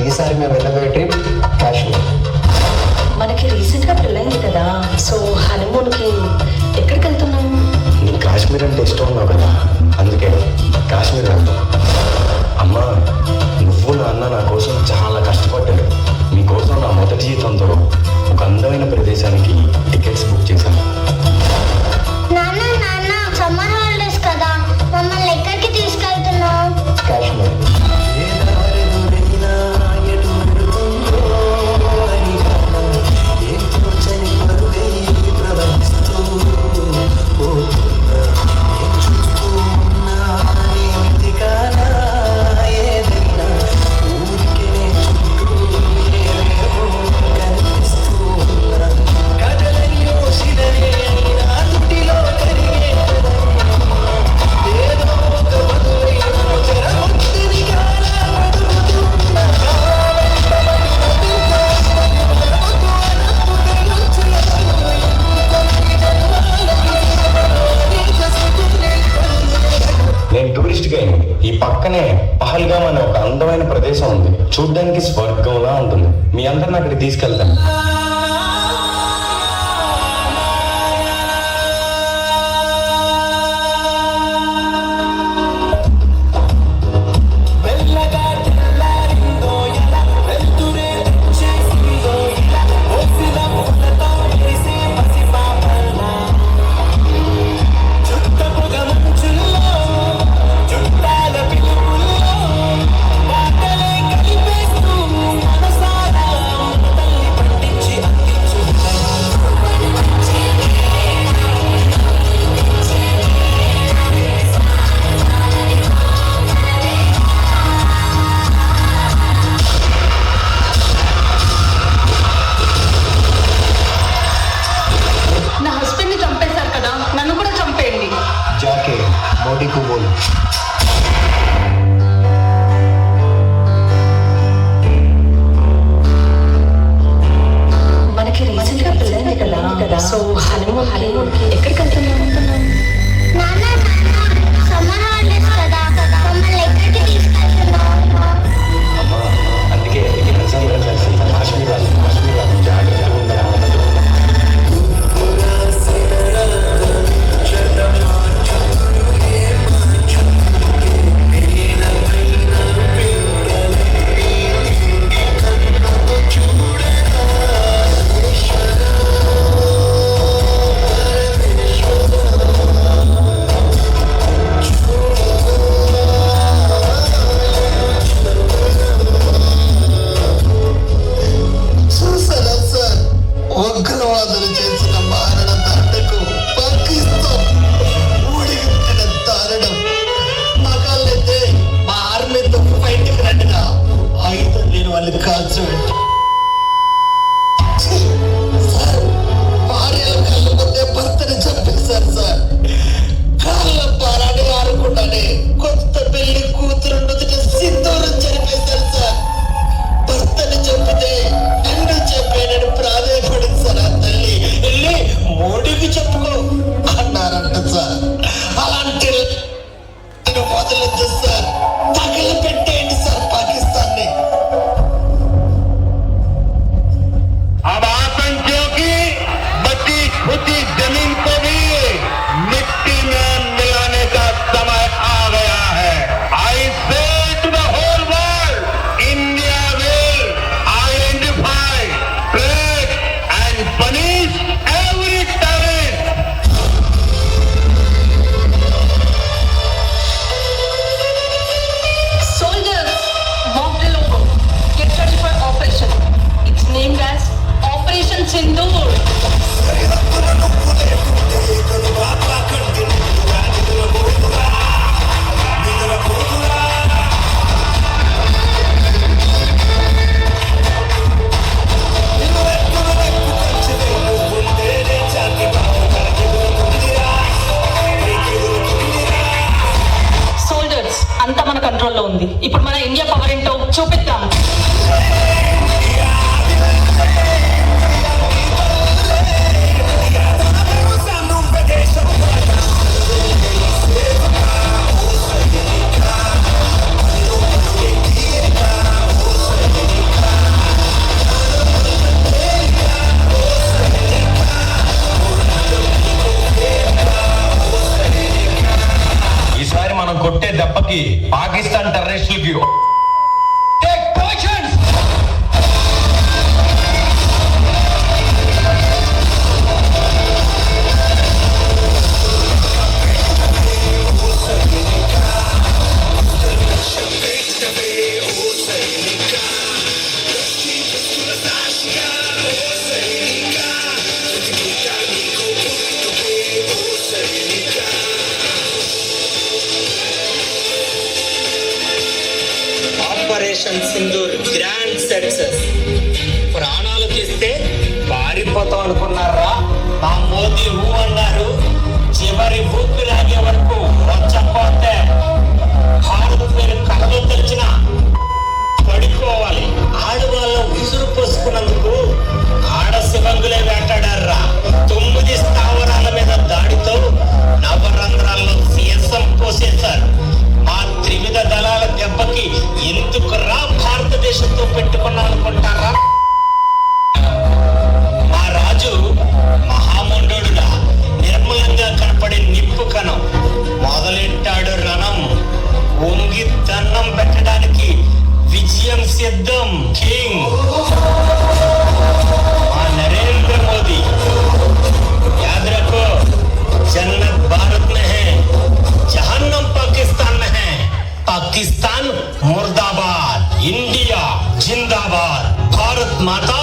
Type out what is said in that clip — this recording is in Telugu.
ఈసారి మేము వెళ్ళబోయే ట్రిప్ కాశ్మీర్. మనకి రీసెంట్ గా పెళ్ళైంది కదా, సో హనీమూన్ కి ఎక్కడికి వెళ్తున్నాం? నీకు కాశ్మీర్ అంటే ఇష్టం ఉన్నావు కదా, అందుకే కాశ్మీర్ వెళ్తాం. అమ్మా, నువ్వు నాన్న నా కోసం చాలా కష్టపడ్డాడు. మీకోసం నా మొదటి జీతంతో ఒక అందమైన ప్రదేశానికి టికెట్స్ బుక్ చేశాను. నాన్న నాన్న సమ్మర్ హాలిడేస్ కదా, మమ్మల్ని ఎక్కడికి తీసుకెళ్తున్నావు? కాశ్మీర్. నేను టూరిస్ట్ గైడ్. ఈ పక్కనే పహల్గామ్ అనే ఒక అందమైన ప్రదేశం ఉంది. చూడ్డానికి స్వర్గంలా ఉంటుంది. మీ అందరిని అక్కడికి తీసుకెళ్తాను. నా హస్బెండ్ ని చంపేశారు కదా, నన్ను కూడా చంపేయండి. జాకే మోడీకు బోలు. మనకి రీసెంట్ గా పెళ్ళైంది కదా, సో హనీమూన్ కి ఎక్కడికి వెళ్తున్నాం? నాన్న నాన్న సమ్మర్ హాలిడేస్ కదా, మమ్మల్ని ఎక్కడికి తీసుకెళ్తున్నావు? అమ్మా, అందుకే కలిసి కాశ్మీర్ రాదు. కాశ్మీర్ రాదు, జాగ్రత్తగా ఉండాలి. చూసారా సార్, ఉగ్రవాదులు చేసిన మారణ దండకు పాకిస్తాన్ ఊడిగట్టిన దారుణం. మగాళ్ళైతే మా ఆర్మీతో బయటకు రండిగా, ఆయుధం లేని వాళ్ళని కాల్చబెట్టి. సార్, భార్యల కళ్ళ ముందే భర్తని చంపేశారు సార్. కాళ్ళ పారాని ఆరకుండానే కొత్త పెళ్లి కూతురు నుదుట సింధూరం జరిపేశారు సార్. భర్తని చంపితే నన్ను చెప్పేనని ప్రాధాయపడింది సార్. ఆ తల్లి వెళ్ళి మోడీకి చెప్పుకో అన్నారంట సార్. అలాంటి మొదలొద్దు సార్, తగలు పెట్టేయండి సార్ పాకిస్తాన్ని. अब आतंकियों की बची खुची जमीन को भी मिट्टी में मिलाने का समय आ गया है. I say to the whole world, Pakistan టెర్రరిస్టులకి take positions. Operation Sindoor grand success. ప్రాణాలు తీస్తే పారిపోతాం అనుకున్నారా? మా మోదీ ఊ అన్నారు. చివరి ఊపిరాగే వరకు వచ్చకపోతే భారత్ పేరు కళ్ళలో తెరిచిన పడిపోవాలి. ఆడవాళ్ళ ఉసురు పోసుకున్నందుకు ఆడ శివంగులే వేటాడారా. 9 స్థావరాల మీద దాడితో నవరంధ్రాల్లో సీసం పోసేశారు. మా త్రివిధ దళాల దెబ్బకి ఎందుకు రా భారతదేశంతో పెట్టుకున్నాం అనుకుంటారా? మా రాజు మహామండోడుగా నిర్మలంగా కనపడే నిప్పు కణం మొదలెట్టాడు రణం. వంగి దన్నం పెట్టడానికి విజయం సిద్ధం. కింగ్ మా నరేంద్ర మోదీ याद रखो, जन्नत भारत में है, जहन्नम पाकिस्तान में है. पाकिस्तान मुर्दाबाद, इंडिया जिंदाबाद, भारत माता